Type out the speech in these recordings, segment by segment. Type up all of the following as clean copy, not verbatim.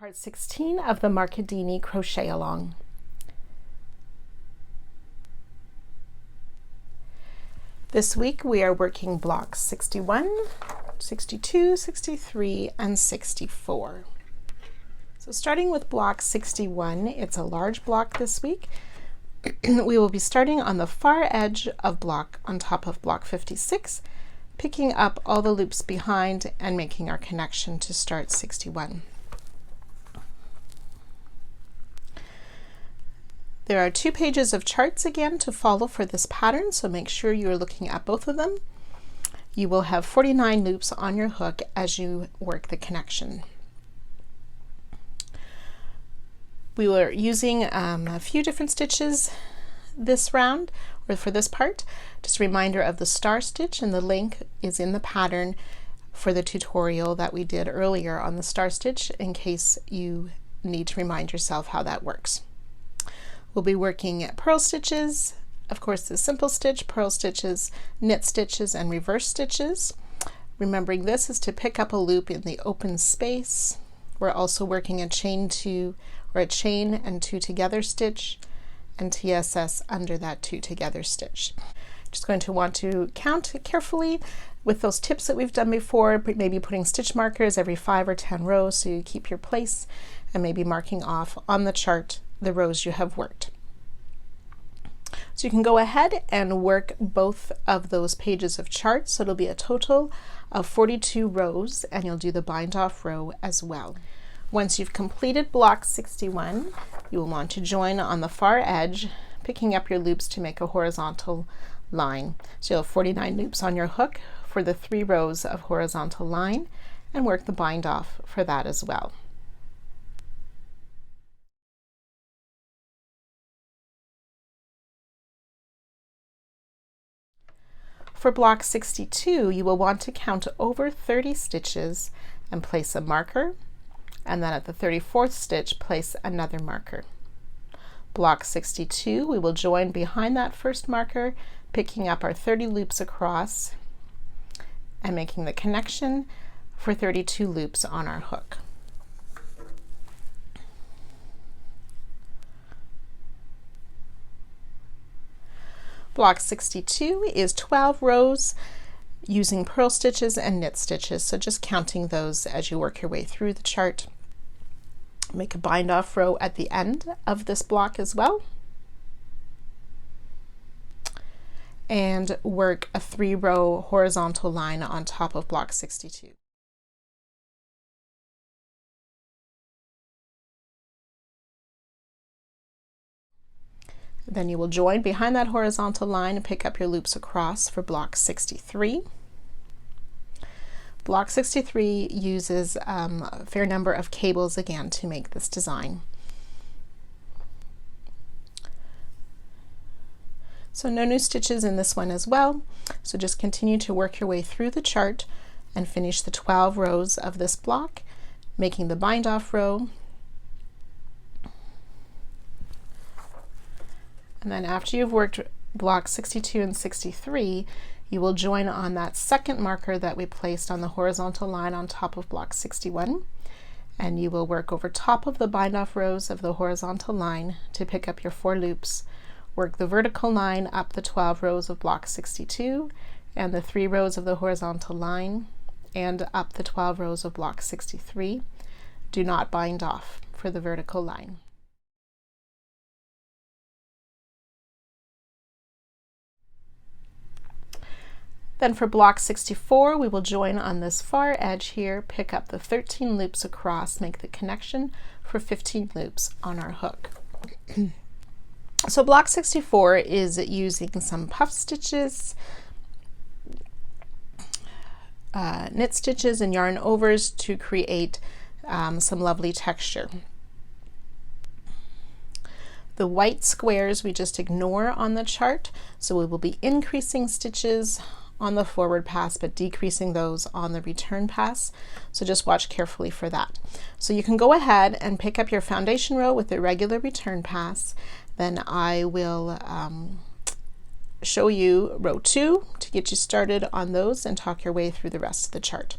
Part 16 of the Markidini crochet along. This week we are working blocks 61, 62, 63, and 64. So starting with block 61, it's a large block this week. We will be starting on the far edge of block on top of block 56, picking up all the loops behind and making our connection to start 61. There are 2 pages of charts again to follow for this pattern, so make sure you're looking at both of them. You will have 49 loops on your hook as you work the connection. We were using a few different stitches this round, or for this part. Just a reminder of the star stitch, and the link is in the pattern for the tutorial that we did earlier on the star stitch in case you need to remind yourself how that works. We'll be working purl stitches, of course the simple stitch, purl stitches, knit stitches, and reverse stitches. Remembering this is to pick up a loop in the open space. We're also working a chain and 2 together stitch and TSS under that 2 together stitch. Just going to want to count carefully with those tips that we've done before, maybe putting stitch markers every 5 or 10 rows so you keep your place, and maybe marking off on the chart the rows you have worked. So you can go ahead and work both of those pages of charts. So it'll be a total of 42 rows, and you'll do the bind off row as well. Once you've completed block 61, you will want to join on the far edge, picking up your loops to make a horizontal line. So you'll have 49 loops on your hook for the 3 rows of horizontal line, and work the bind off for that as well. For block 62, you will want to count over 30 stitches and place a marker, and then at the 34th stitch place another marker. Block 62, we will join behind that first marker, picking up our 30 loops across and making the connection for 32 loops on our hook. Block 62 is 12 rows using purl stitches and knit stitches, so just counting those as you work your way through the chart. Make a bind off row at the end of this block as well, and work a 3-row horizontal line on top of block 62. Then you will join behind that horizontal line and pick up your loops across for block 63. Block 63 uses a fair number of cables again to make this design. So no new stitches in this one as well. So just continue to work your way through the chart and finish the 12 rows of this block, making the bind off row. And then after you've worked block 62 and 63, you will join on that second marker that we placed on the horizontal line on top of block 61, and you will work over top of the bind off rows of the horizontal line to pick up your 4 loops, work the vertical line up the 12 rows of block 62 and the 3 rows of the horizontal line, and up the 12 rows of block 63. Do not bind off for the vertical line. Then for block 64, we will join on this far edge here, pick up the 13 loops across, make the connection for 15 loops on our hook. So block 64 is using some puff stitches, knit stitches, and yarn overs to create some lovely texture. The white squares we just ignore on the chart, so we will be increasing stitches on the forward pass but decreasing those on the return pass, so just watch carefully for that. So you can go ahead and pick up your foundation row with the regular return pass. Then I will show you row 2 to get you started on those and talk your way through the rest of the chart.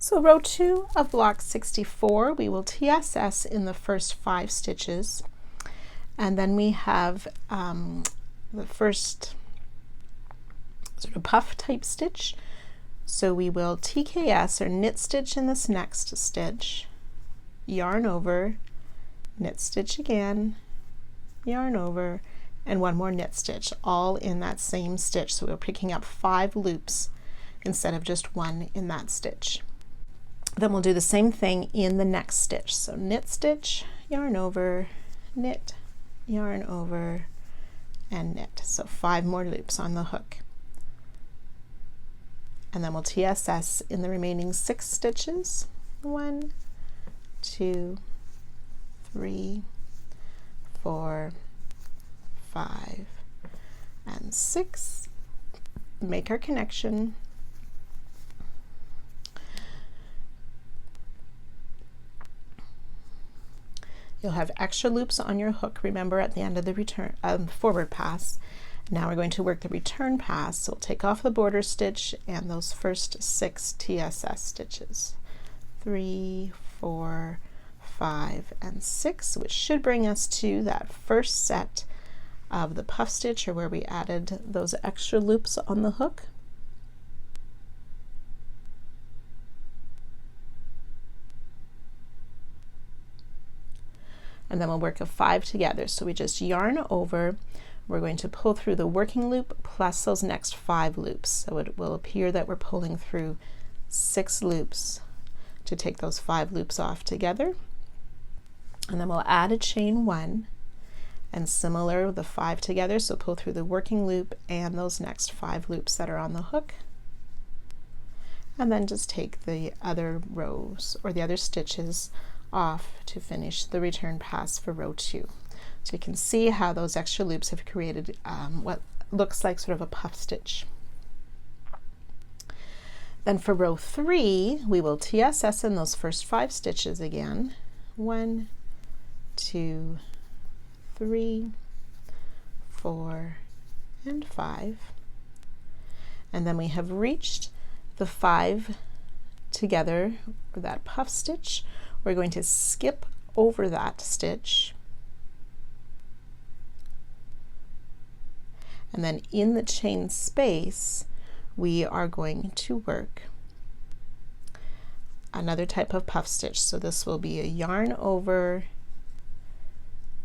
So row 2 of block 64, we will TSS in the first 5 stitches, and then we have the first sort of puff type stitch. So we will TKS or knit stitch in this next stitch, yarn over, knit stitch again, yarn over, and one more knit stitch, all in that same stitch. So we're picking up 5 loops instead of just 1 in that stitch. Then we'll do the same thing in the next stitch. So knit stitch, yarn over, knit, yarn over, and knit. So 5 more loops on the hook. And then we'll TSS in the remaining 6 stitches. 1, 2, 3, 4, 5, and 6. Make our connection. You'll have extra loops on your hook, remember, at the end of the return forward pass. Now we're going to work the return pass, so we'll take off the border stitch and those first 6 TSS stitches. 3, 4, 5, and 6, which should bring us to that first set of the puff stitch, or where we added those extra loops on the hook. And then we'll work a 5 together. So we just yarn over, we're going to pull through the working loop plus those next 5 loops. So it will appear that we're pulling through 6 loops to take those 5 loops off together. And then we'll add a chain 1, and similar the 5 together, so pull through the working loop and those next 5 loops that are on the hook. And then just take the other rows or the other stitches off to finish the return pass for row 2. So you can see how those extra loops have created what looks like sort of a puff stitch. Then for row 3, we will TSS in those first 5 stitches again. 1, 2, 3, 4, and 5. And then we have reached the 5 together for that puff stitch. We're going to skip over that stitch, and then in the chain space we are going to work another type of puff stitch. So this will be a yarn over,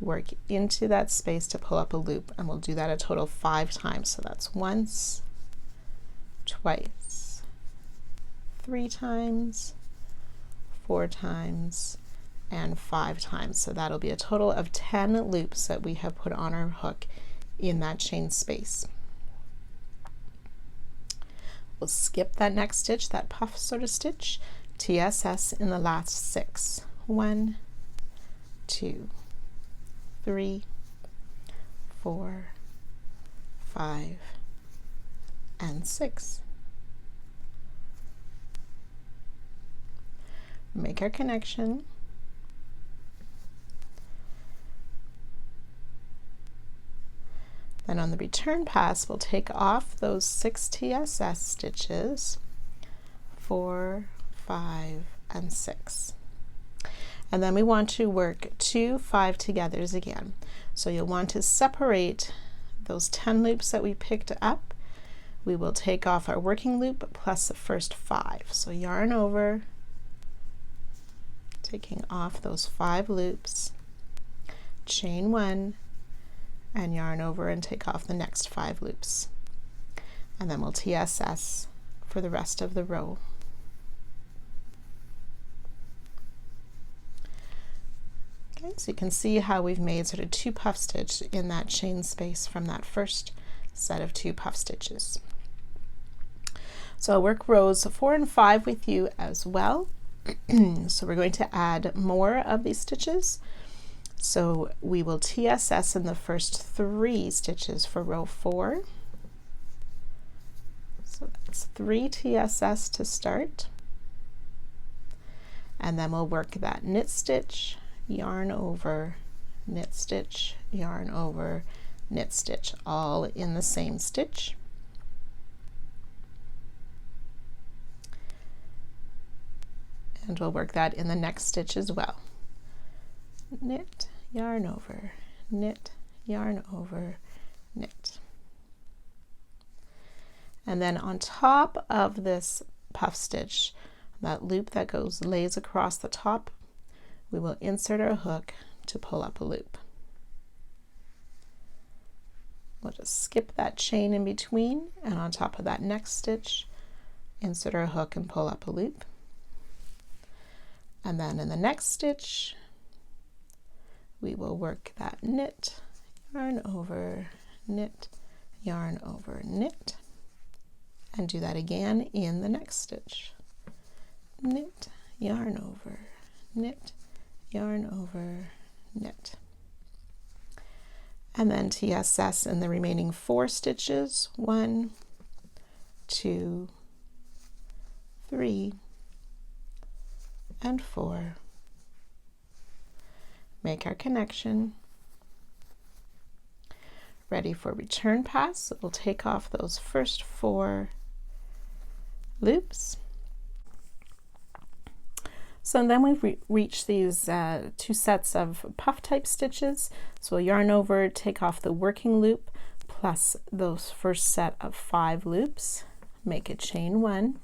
work into that space to pull up a loop, and we'll do that a total of 5 times. So that's once, twice, 3 times, 4 times, and 5 times. So that'll be a total of 10 loops that we have put on our hook in that chain space. We'll skip that next stitch, that puff sort of stitch, TSS in the last 6. 1, 2, 3, 4, 5, and 6. Make our connection. Then on the return pass, we'll take off those 6 TSS stitches, 4, 5, and 6. And then we want to work 2 5 togethers again. So you'll want to separate those 10 loops that we picked up. We will take off our working loop plus the first 5. So yarn over, taking off those 5 loops, chain 1, and yarn over and take off the next 5 loops. And then we'll TSS for the rest of the row. Okay, so you can see how we've made sort of 2 puff stitch in that chain space from that first set of 2 puff stitches. So I'll work rows 4 and 5 with you as well. So we're going to add more of these stitches. So we will TSS in the first 3 stitches for row 4. So that's 3 TSS to start. And then we'll work that knit stitch, yarn over, knit stitch, yarn over, knit stitch, all in the same stitch. and we'll work that in the next stitch as well. Knit, yarn over, knit, yarn over, knit. And then on top of this puff stitch, that loop that lays across the top, we will insert our hook to pull up a loop. We'll just skip that chain in between, and on top of that next stitch, insert our hook and pull up a loop. And then in the next stitch, we will work that knit, yarn over, knit, yarn over, knit, and do that again in the next stitch. Knit, yarn over, knit, yarn over, knit. And then TSS in the remaining 4 stitches, 1, 2, 3, and 4. Make our connection. Ready for return pass. So we'll take off those first 4 loops. So then we've reached these 2 sets of puff type stitches. So we'll yarn over, take off the working loop plus those first set of 5 loops, make a chain 1,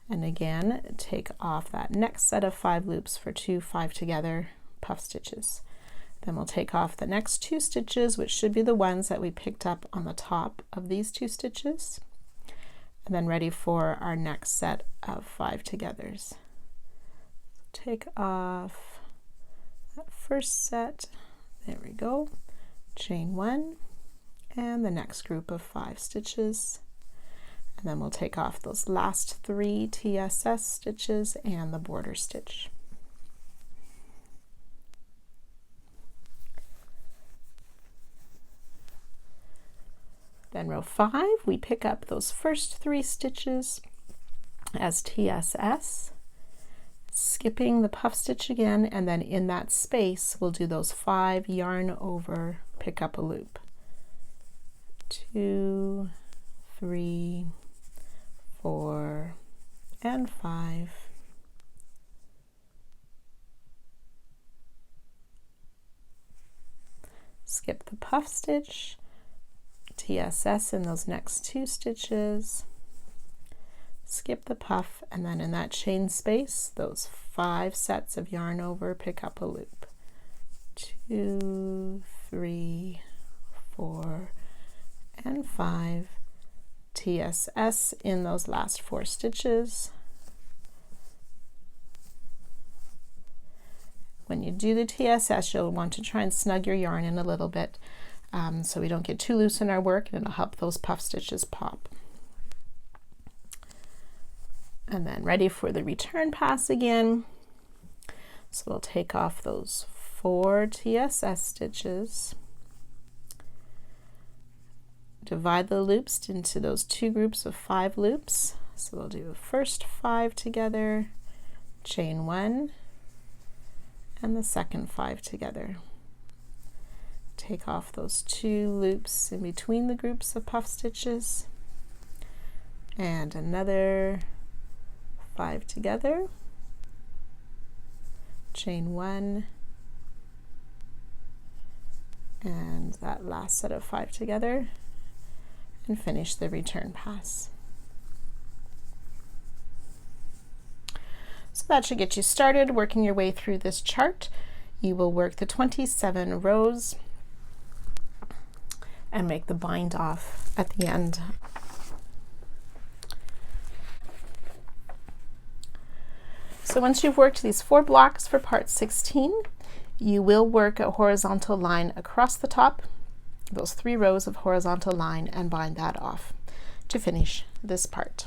and again take off that next set of 5 loops for 2 5 together puff stitches. Then we'll take off the next 2 stitches, which should be the ones that we picked up on the top of these 2 stitches, and then ready for our next set of 5 togethers. Take off that first set, there we go, chain 1, and the next group of 5 stitches, and then we'll take off those last 3 TSS stitches and the border stitch. Then row 5, we pick up those first 3 stitches as TSS, skipping the puff stitch again, and then in that space we'll do those 5 yarn over, pick up a loop. 2, 3, 4, and 5. Skip the puff stitch, TSS in those next 2 stitches, skip the puff, and then in that chain space, those 5 sets of yarn over, pick up a loop. 2, 3, 4, and 5. TSS in those last 4 stitches. When you do the TSS, you'll want to try and snug your yarn in a little bit, so we don't get too loose in our work, and it'll help those puff stitches pop. And then ready for the return pass again. So we'll take off those 4 TSS stitches, divide the loops into those 2 groups of 5 loops. So we'll do the first 5 together, chain 1, and the second 5 together. Take off those 2 loops in between the groups of puff stitches, and another 5 together, chain 1, and that last set of 5 together, and finish the return pass. So that should get you started working your way through this chart. You will work the 27 rows and make the bind off at the end. So once you've worked these 4 blocks for part 16, you will work a horizontal line across the top, those 3 rows of horizontal line, and bind that off to finish this part.